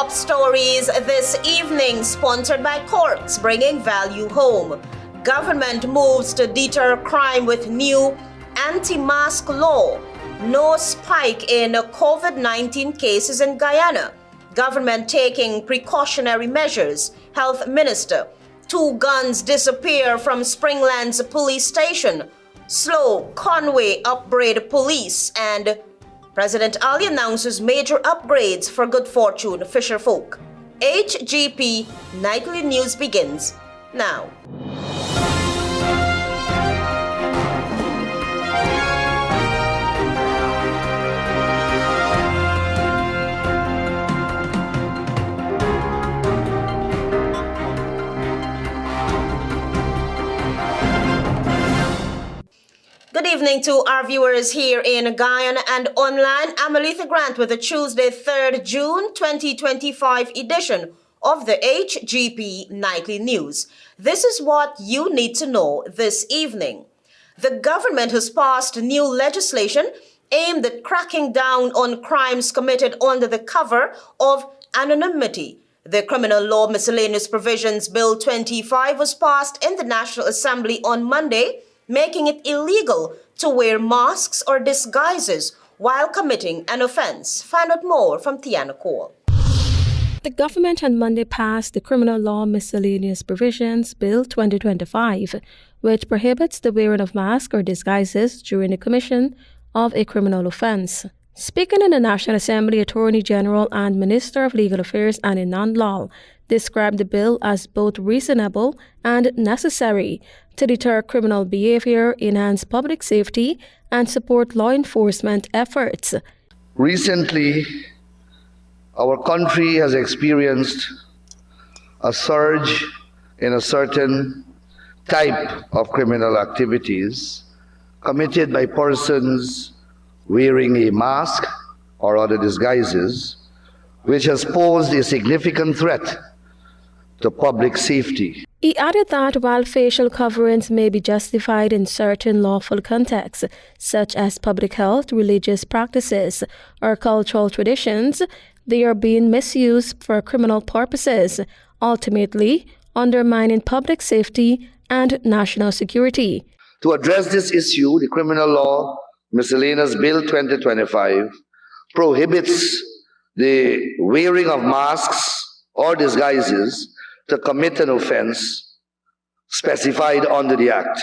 top stories this evening, sponsored by Courts, bringing value home. Government moves to deter crime with new anti-mask law. No spike in COVID-19 cases in Guyana. Government taking precautionary measures. Health Minister. 2 guns disappear from Springlands police station. SLOWE, Conway upbraid police. And President Ali announces major upgrades for good fortune fisherfolk. HGP Nightly News begins now. Good evening to our viewers here in Guyana and online. I'm ALETHEA Grant with the Tuesday, 3rd June 2025 edition of the HGP Nightly News. This is what you need to know this evening. The government has passed new legislation aimed at cracking down on crimes committed under the cover of anonymity. The Criminal Law Miscellaneous Provisions Bill 25 was passed in the National Assembly on Monday, making it illegal to wear masks or disguises while committing an offense. Find out more from Tiana Cole. The government on Monday passed the Criminal Law Miscellaneous Provisions Bill 2025, which prohibits the wearing of masks or disguises during the commission of a criminal offense. Speaking in the National Assembly, Attorney General and Minister of Legal Affairs Anand Lal described the bill as both reasonable and necessary to deter criminal behavior, enhance public safety, and support law enforcement efforts. Recently, our country has experienced a surge in a certain type of criminal activities committed by persons wearing a mask or other disguises, which has posed a significant threat to public safety. He added that while facial coverings may be justified in certain lawful contexts, such as public health, religious practices, or cultural traditions, they are being misused for criminal purposes, ultimately undermining public safety and national security. To address this issue, the Criminal Law Miscellaneous Bill 2025 prohibits the wearing of masks or disguises to commit an offense specified under the Act.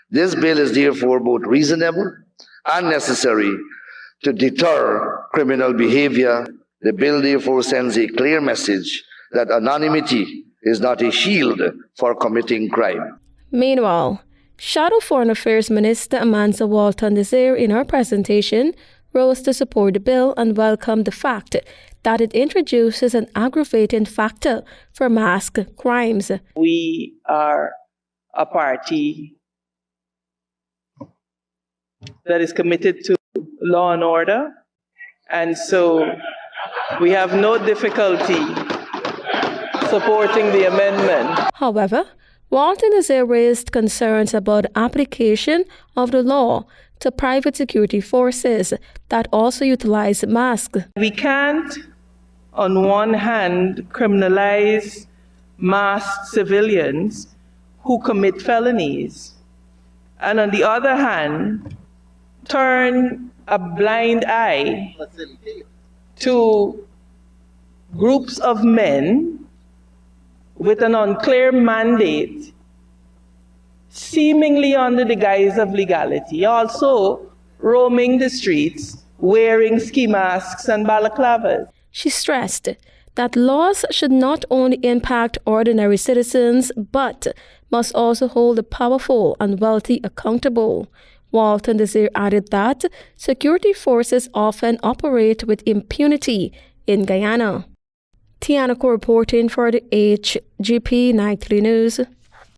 This bill is therefore both reasonable and necessary to deter criminal behavior. The bill therefore sends a clear message that anonymity is not a shield for committing crime. Meanwhile, Shadow Foreign Affairs Minister Amansa Walton-Desir in her presentation rose to support the bill and welcomed the fact that it introduces an aggravating factor for mask crimes. We are a party that is committed to law and order, and so we have no difficulty supporting the amendment. However, Walton-Desir raised concerns about the application of the law to private security forces that also utilize masks. We can't, on one hand, criminalize masked civilians who commit felonies, and on the other hand, turn a blind eye to groups of men with an unclear mandate, seemingly under the guise of legality, also roaming the streets wearing ski masks and balaclavas. She stressed that laws should not only impact ordinary citizens, but must also hold the powerful and wealthy accountable. Walton-Desir added that security forces often operate with impunity in Guyana. Tiana Cole reporting for the HGP Nightly News.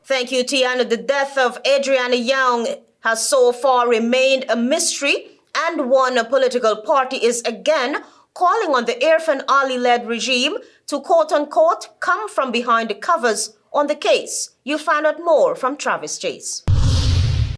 Thank you, Tiana. The death of Adriana Young has so far remained a mystery, and one political party is again calling on the Irfan Ali-led regime to quote-unquote come from behind the covers on the case. You'll find out more from Travis Chase.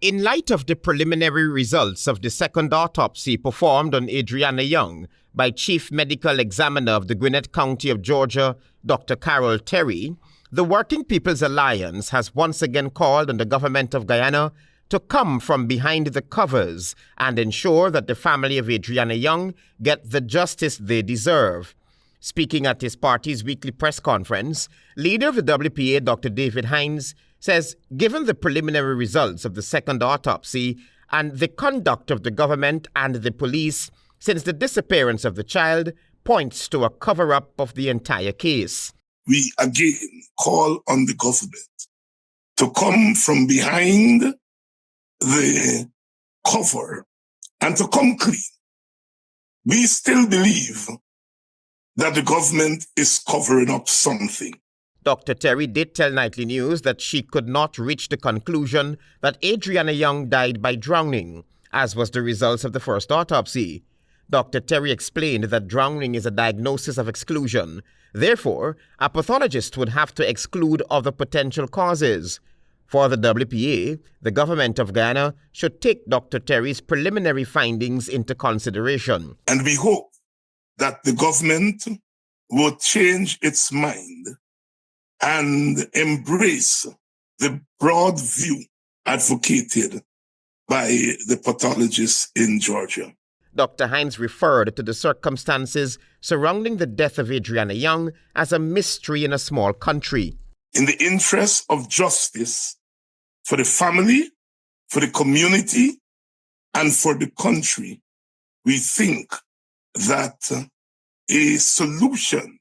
In light of the preliminary results of the second autopsy performed on Adriana Young by Chief Medical Examiner of the Gwinnett County of Georgia, Dr. Carol Terry, the Working People's Alliance has once again called on the government of Guyana to come from behind the covers and ensure that the family of Adriana Young get the justice they deserve. Speaking at his party's weekly press conference, leader of the WPA, Dr. David Hines, says given the preliminary results of the second autopsy and the conduct of the government and the police since the disappearance of the child points to a cover-up of the entire case. We again call on the government to come from behind the cover and to come clean. We still believe that the government is covering up something. Dr. Terry did tell Nightly News that she could not reach the conclusion that Adriana Young died by drowning, as was the results of the first autopsy. Dr. Terry explained that drowning is a diagnosis of exclusion. Therefore, a pathologist would have to exclude other potential causes. For the WPA, the government of Guyana should take Dr. Terry's preliminary findings into consideration. And we hope that the government will change its mind and embrace the broad view advocated by the pathologists in Georgia. Dr. Hines referred to the circumstances surrounding the death of Adriana Young as a mystery in a small country. In the interest of justice for the family, for the community, and for the country, we think that a solution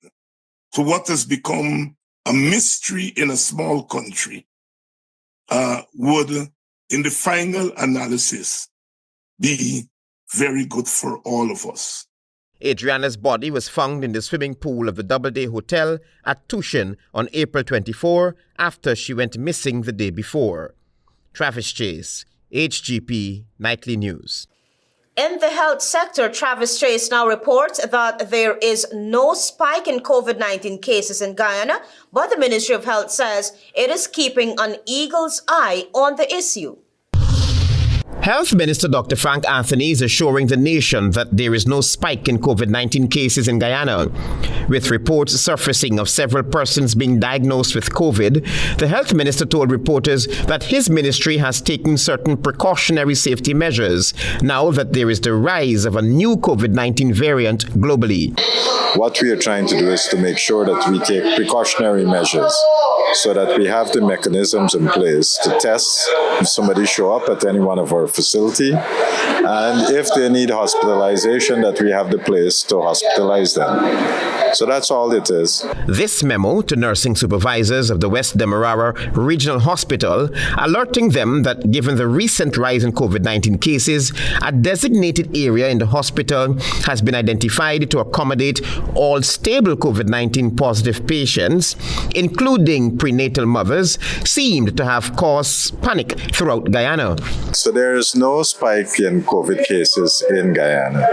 to what has become a mystery in a small country would, in the final analysis, be very good for all of us. Adriana's body was found in the swimming pool of the Doubleday Hotel at Tushin on April 24 after she went missing the day before. Travis Chase, HGP Nightly News. In the health sector, Travis Chase now reports that there is no spike in COVID-19 cases in Guyana, but the Ministry of Health says it is keeping an eagle's eye on the issue. Health Minister Dr. Frank Anthony is assuring the nation that there is no spike in COVID-19 cases in Guyana. With reports surfacing of several persons being diagnosed with COVID, the Health Minister told reporters that his ministry has taken certain precautionary safety measures now that there is the rise of a new COVID-19 variant globally. What we are trying to do is to make sure that we take precautionary measures so that we have the mechanisms in place to test if somebody show up at any one of our facility, and if they need hospitalization, that we have the place to hospitalize them. So that's all it is. This memo to nursing supervisors of the West Demerara Regional Hospital, alerting them that given the recent rise in COVID-19 cases, a designated area in the hospital has been identified to accommodate all stable COVID-19 positive patients, including prenatal mothers, seemed to have caused panic throughout Guyana. So there is no spike in COVID cases in Guyana.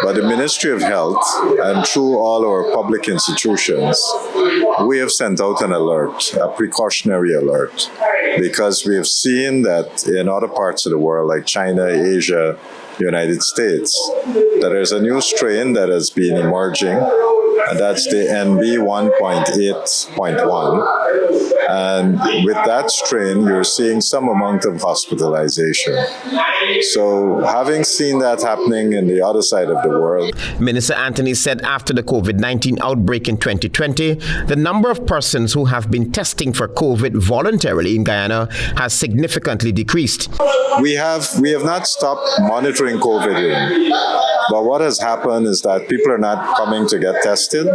But the Ministry of Health, and through all our public institutions, we have sent out an alert, a precautionary alert, because we have seen that in other parts of the world, like China, Asia, United States, that there's a new strain that has been emerging, and that's the NB 1.8.1. And with that strain, you're seeing some amount of hospitalization. So having seen that happening in the other side of the world. Minister Anthony said after the COVID-19 outbreak in 2020, the number of persons who have been testing for COVID voluntarily in Guyana has significantly decreased. We have not stopped monitoring COVID, but what has happened is that people are not coming to get tested.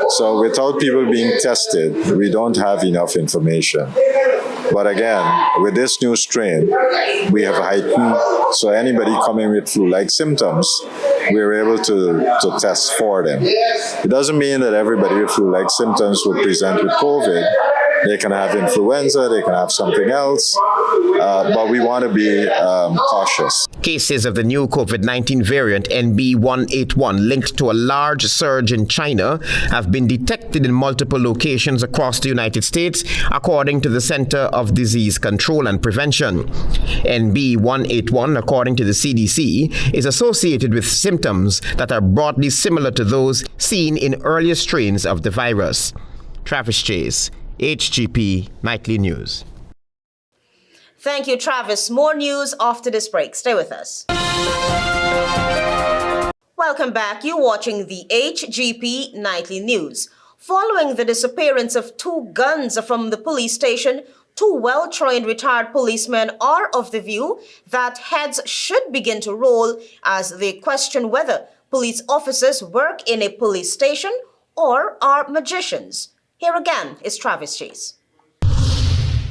So without people being tested, we don't have enough information. But again, with this new strain, we have heightened, so anybody coming with flu-like symptoms, we're able to test for them. It doesn't mean that everybody with flu-like symptoms will present with COVID. They can have influenza, they can have something else, but we want to be cautious. Cases of the new COVID-19 variant NB181 linked to a large surge in China have been detected in multiple locations across the United States, according to the Center of Disease Control and Prevention. NB181, according to the CDC, is associated with symptoms that are broadly similar to those seen in earlier strains of the virus. Travis Chase, HGP Nightly News. Thank you, Travis. More news after this break. Stay with us. Welcome back. You're watching the HGP Nightly News. Following the disappearance of 2 guns from the police station, 2 well-trained retired policemen are of the view that heads should begin to roll as they question whether police officers work in a police station or are magicians. Here again is Travis Chase.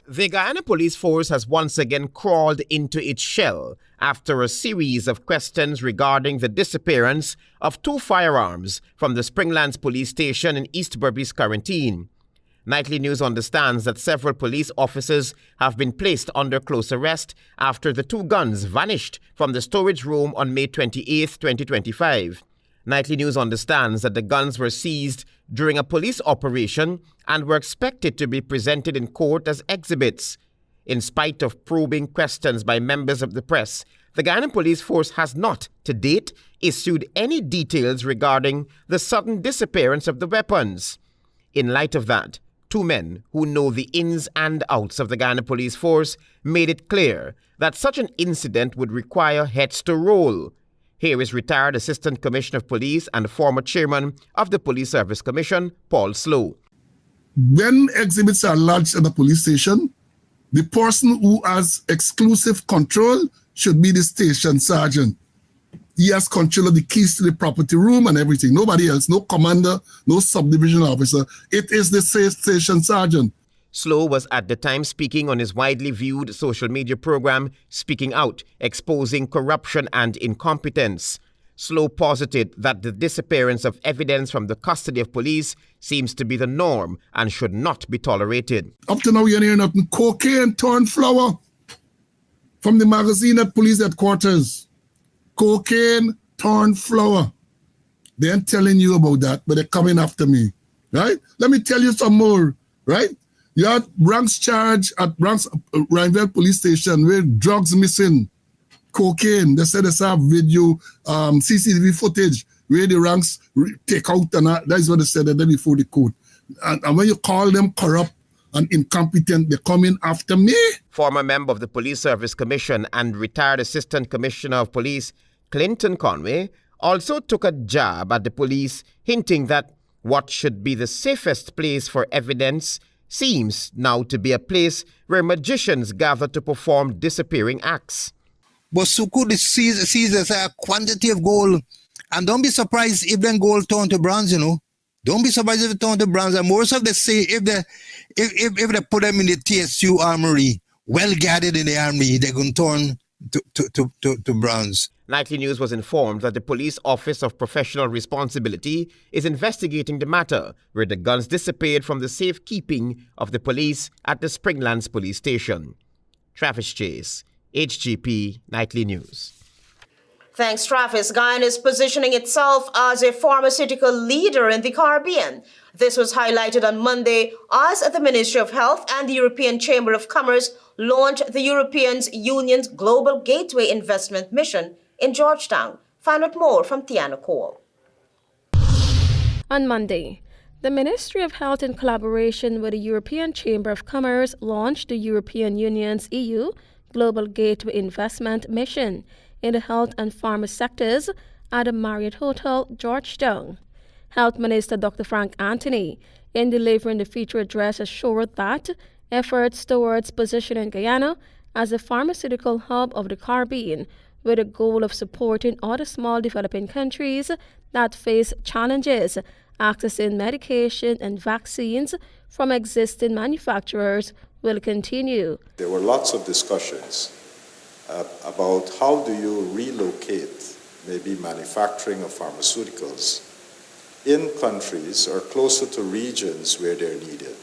The Guyana Police Force has once again crawled into its shell after a series of questions regarding the disappearance of 2 firearms from the Springlands police station in East Berbice quarantine. Nightly News understands that several police officers have been placed under close arrest after the 2 guns vanished from the storage room on May 28, 2025. Nightly News understands that the guns were seized during a police operation and were expected to be presented in court as exhibits. In spite of probing questions by members of the press, the Guyana Police Force has not, to date, issued any details regarding the sudden disappearance of the weapons. In light of that, 2 men who know the ins and outs of the Guyana Police Force made it clear that such an incident would require heads to roll. Here is retired Assistant Commissioner of Police and former Chairman of the Police Service Commission, Paul SLOWE. When exhibits are lodged at the police station, the person who has exclusive control should be the station sergeant. He has control of the keys to the property room and everything. Nobody else, no commander, no subdivision officer. It is the station sergeant. SLOWE was at the time speaking on his widely viewed social media program, Speaking Out, exposing corruption and incompetence. SLOWE posited that the disappearance of evidence from the custody of police seems to be the norm and should not be tolerated. Up to now, you're hearing nothing. Cocaine, torn flower from the magazine at police headquarters. Cocaine, torn flower. They ain't telling you about that, but they're coming after me, right? Let me tell you some more, right? You had Bronx charge at Bronx Rhineville police station where drugs missing, cocaine. They said they saw video, CCTV footage where the ranks take out, and that is what they said the day before the court. And when you call them corrupt and incompetent, they're coming after me. Former member of the Police Service Commission and retired Assistant Commissioner of Police Clinton Conway also took a jab at the police, hinting that what should be the safest place for evidence seems now to be a place where magicians gather to perform disappearing acts. But Suku seizes a quantity of gold, and don't be surprised if then gold turn to bronze, you know. Don't be surprised if it turn to bronze. And most of the say if they put them in the TSU armory, well guarded in the army, they're going to turn to bronze. Nightly News was informed that the Police Office of Professional Responsibility is investigating the matter, where the guns disappeared from the safekeeping of the police at the Springlands police station. Travis Chase, HGP Nightly News. Thanks, Travis. Guyana is positioning itself as a pharmaceutical leader in the Caribbean. This was highlighted on Monday as the Ministry of Health and the European Chamber of Commerce launched the European Union's Global Gateway Investment Mission in Georgetown. Find out more from Tiana Cole. On Monday, the Ministry of Health, in collaboration with the European Chamber of Commerce, launched the European Union's EU Global Gateway Investment Mission in the health and pharma sectors at the Marriott Hotel, Georgetown. Health Minister Dr. Frank Anthony, in delivering the feature address, assured that efforts towards positioning Guyana as a pharmaceutical hub of the Caribbean with the goal of supporting other small developing countries that face challenges accessing medication and vaccines from existing manufacturers will continue. There were lots of discussions about how do you relocate maybe manufacturing of pharmaceuticals in countries or closer to regions where they're needed.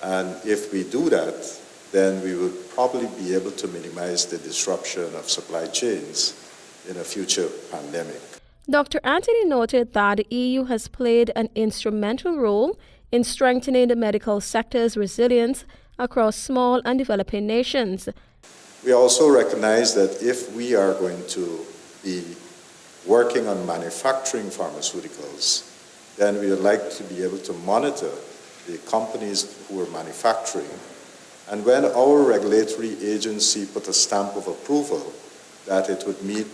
And if we do that, then we would probably be able to minimize the disruption of supply chains in a future pandemic. Dr. Anthony noted that the EU has played an instrumental role in strengthening the medical sector's resilience across small and developing nations. We also recognize that if we are going to be working on manufacturing pharmaceuticals, then we would like to be able to monitor the companies who are manufacturing. And when our regulatory agency put a stamp of approval, that it would meet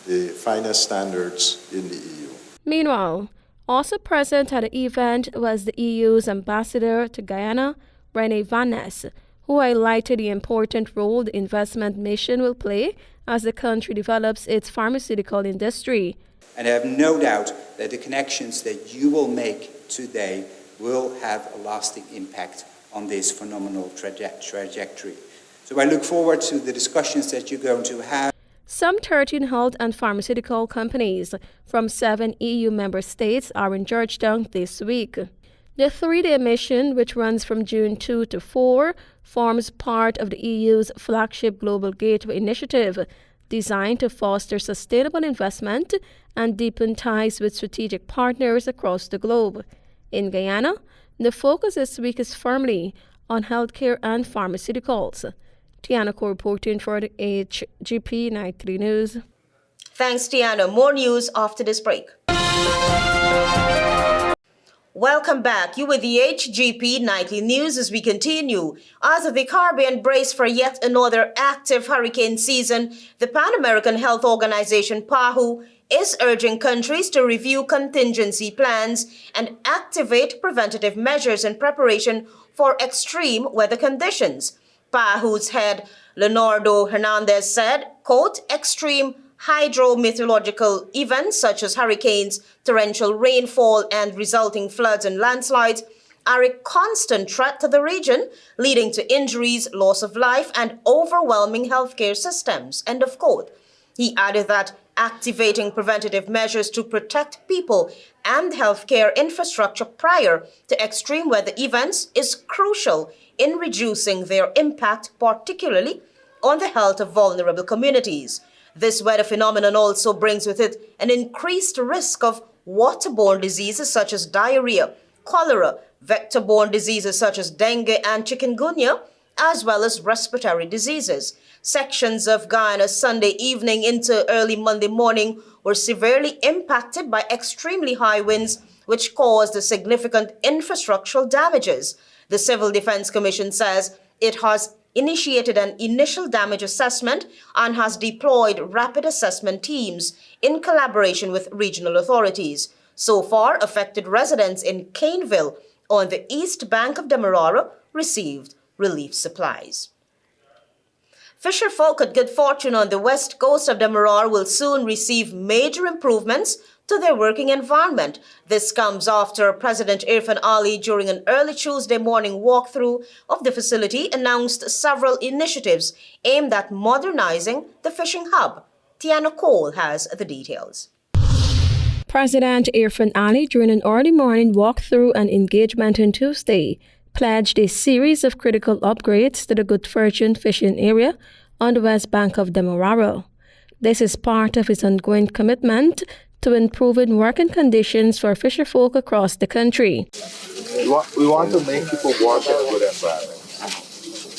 the finest standards in the EU. Meanwhile, also present at the event was the EU's ambassador to Guyana, René Van Ness, who highlighted the important role the investment mission will play as the country develops its pharmaceutical industry. And I have no doubt that the connections that you will make today will have a lasting impact on this phenomenal trajectory. So I look forward to the discussions that you're going to have. Some 13 health and pharmaceutical companies from 7 EU member states are in Georgetown this week. The 3-day mission, which runs from June 2 to 4, forms part of the EU's flagship Global Gateway initiative, designed to foster sustainable investment and deepen ties with strategic partners across the globe. In Guyana, the focus this week is firmly on healthcare and pharmaceuticals. Tiana Ko reporting for the HGP Nightly News. Thanks, Tiana. More news after this break. Welcome back. You with the HGP Nightly News as we continue. As the Caribbean brace for yet another active hurricane season, the Pan American Health Organization, PAHO, is urging countries to review contingency plans and activate preventative measures in preparation for extreme weather conditions. PAHO's head, Leonardo Hernandez, said, quote, extreme hydrometeorological events such as hurricanes, torrential rainfall, and resulting floods and landslides are a constant threat to the region, leading to injuries, loss of life, and overwhelming healthcare systems, end of quote. He added that activating preventative measures to protect people and healthcare infrastructure prior to extreme weather events is crucial in reducing their impact, particularly on the health of vulnerable communities. This weather phenomenon also brings with it an increased risk of waterborne diseases such as diarrhea, cholera, vector-borne diseases such as dengue and chikungunya, as well as respiratory diseases. Sections of Guyana Sunday evening into early Monday morning were severely impacted by extremely high winds, which caused significant infrastructural damages. The Civil Defense Commission says it has initiated an initial damage assessment and has deployed rapid assessment teams in collaboration with regional authorities. So far, affected residents in Caneville on the east bank of Demerara received relief supplies. Fisher folk at Good Fortune on the west coast of Demerara will soon receive major improvements to their working environment. This comes after President Irfan Ali, during an early Tuesday morning walkthrough of the facility, announced several initiatives aimed at modernizing the fishing hub. Tiana Cole has the details. President Irfan Ali, during an early morning walkthrough and engagement on Tuesday, pledged a series of critical upgrades to the Good Fortune fishing area on the west bank of Demerara. This is part of his ongoing commitment to improving working conditions for fisherfolk across the country. We want to make people work in a good environment.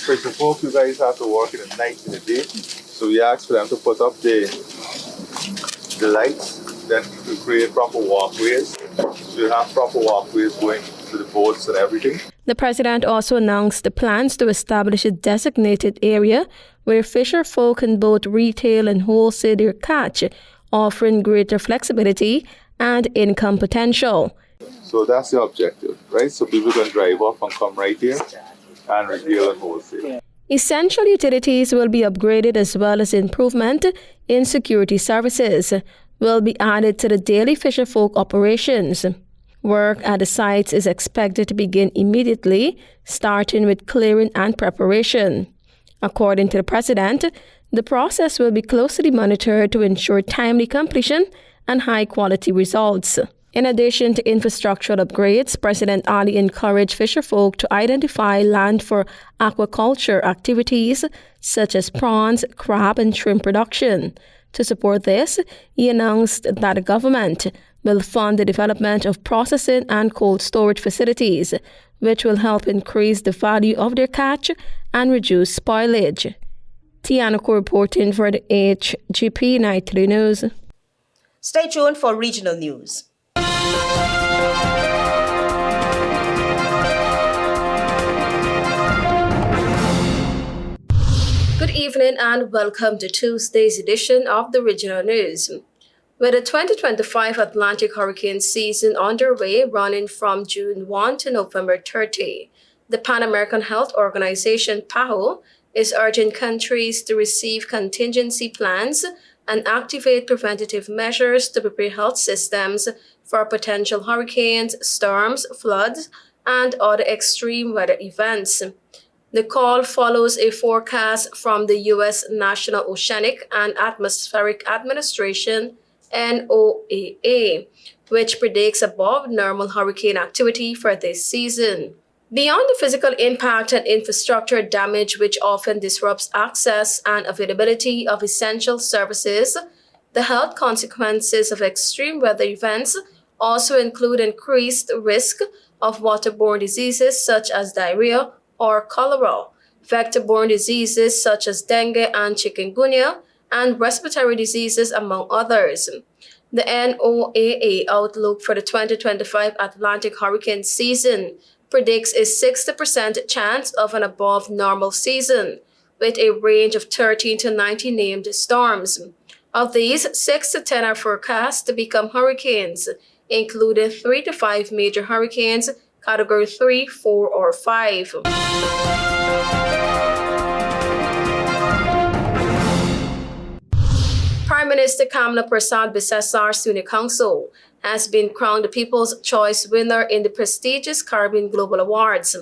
Fisherfolk, you guys have to work in the night and the day, so we ask for them to put up the lights, then to create proper walkways. So you have proper walkways going to the boats and everything. The president also announced the plans to establish a designated area where fisherfolk can both retail and wholesale their catch, offering greater flexibility and income potential. So that's the objective, right? So people can drive off and come right here and retail and wholesale. Essential utilities will be upgraded, as well as improvement in security services will be added to the daily fisherfolk operations. Work at the sites is expected to begin immediately, starting with clearing and preparation. According to the president, the process will be closely monitored to ensure timely completion and high-quality results. In addition to infrastructural upgrades, President Ali encouraged fisherfolk to identify land for aquaculture activities such as prawns, crab, and shrimp production. To support this, he announced that the government will fund the development of processing and cold storage facilities, which will help increase the value of their catch and reduce spoilage. Tianako reporting for the HGP Nightly News. Stay tuned for regional news. Good evening and welcome to Tuesday's edition of the Regional News. With the 2025 Atlantic hurricane season underway running from June 1 to November 30, the Pan American Health Organization PAHO is urging countries to receive contingency plans and activate preventative measures to prepare health systems for potential hurricanes, storms, floods, and other extreme weather events. The call follows a forecast from the U.S. National Oceanic and Atmospheric Administration, NOAA, which predicts above normal hurricane activity for this season. Beyond the physical impact and infrastructure damage, which often disrupts access and availability of essential services, the health consequences of extreme weather events also include increased risk of waterborne diseases such as diarrhea or cholera, vector-borne diseases such as dengue and chikungunya, and respiratory diseases, among others. The NOAA outlook for the 2025 Atlantic hurricane season predicts a 60% chance of an above-normal season, with a range of 13 to 90 named storms. Of these, 6 to 10 are forecast to become hurricanes, including 3 to 5 major hurricanes, Category 3, 4, or 5. Prime Minister Kamla Persad-Bissessar's Senior Council has been crowned the People's Choice winner in the prestigious Caribbean Global Awards.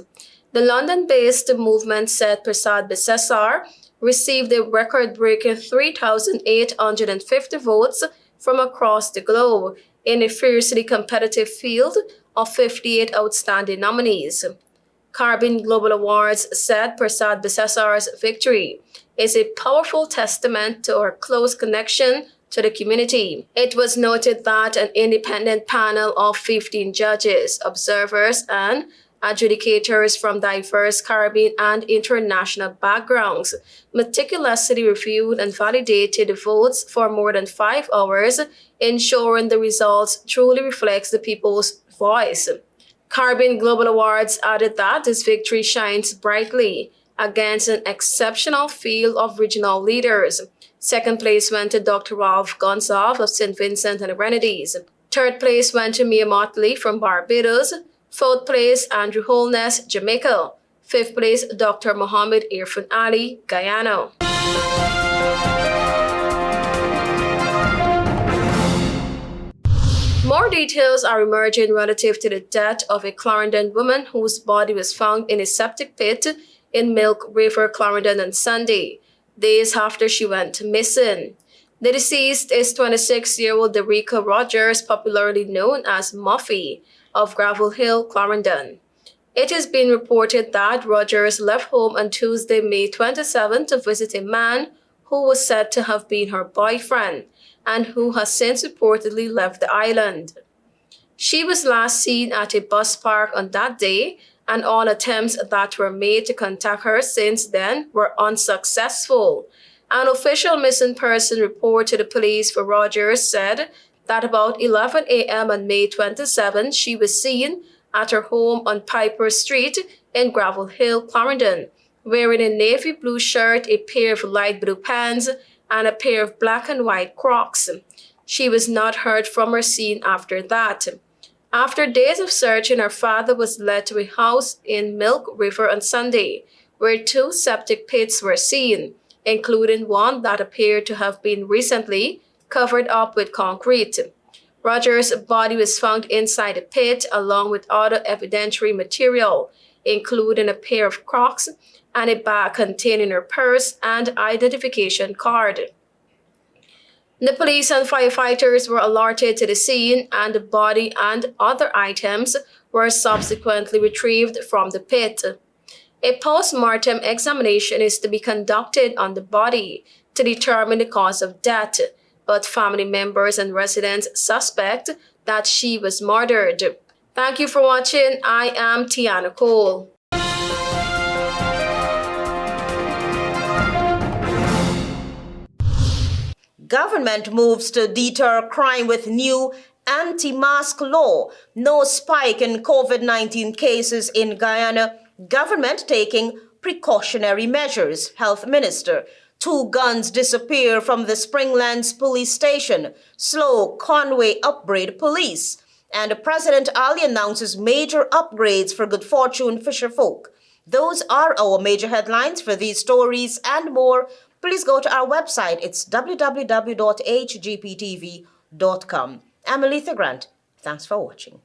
The London-based movement said Persad-Bissessar received a record-breaking 3,850 votes from across the globe in a fiercely competitive field of 58 outstanding nominees. Caribbean Global Awards said Persad-Bissessar's victory is a powerful testament to our close connection to the community. It was noted that an independent panel of 15 judges, observers, and adjudicators from diverse Caribbean and international backgrounds meticulously reviewed and validated the votes for more than 5 hours, ensuring the results truly reflects the people's voice. Caribbean Global Awards added that this victory shines brightly against an exceptional field of regional leaders. Second place went to Dr. Ralph Gonsalve of St. Vincent and the Grenadines. Third place went to Mia Motley from Barbados. Fourth place, Andrew Holness, Jamaica. Fifth place, Dr. Mohammed Irfan Ali, Guyana. More details are emerging relative to the death of a Clarendon woman whose body was found in a septic pit in Milk River, Clarendon on Sunday, days after she went missing. The deceased is 26-year-old Derica Rogers, popularly known as Muffy, of Gravel Hill, Clarendon. It has been reported that Rogers left home on Tuesday, May 27 to visit a man who was said to have been her boyfriend and who has since reportedly left the island. She was last seen at a bus park on that day, and all attempts that were made to contact her since then were unsuccessful. An official missing person report to the police for Rogers said that about 11 a.m. on May 27, she was seen at her home on Piper Street in Gravel Hill, Clarendon, wearing a navy blue shirt, a pair of light blue pants, and a pair of black and white Crocs. She was not heard from or seen after that. After days of searching, her father was led to a house in Milk River on Sunday, where 2 septic pits were seen, including one that appeared to have been recently covered up with concrete. Rogers' body was found inside the pit along with other evidentiary material, including a pair of Crocs and a bag containing her purse and identification card. The police and firefighters were alerted to the scene, and the body and other items were subsequently retrieved from the pit. A post-mortem examination is to be conducted on the body to determine the cause of death, but family members and residents suspect that she was murdered. Thank you for watching. I am Tiana Cole. Government moves to deter crime with new anti-mask law. No spike in COVID-19 cases in Guyana. Government taking precautionary measures. Health Minister. 2 guns disappear from the Springlands police station. SLOWE, Conway upbraid police. And President Ali announces major upgrades for good fortune fisherfolk. Those are our major headlines. For these stories and more, please go to our website. It's www.hgptv.com. I'm ALETHEA Grant. Thanks for watching.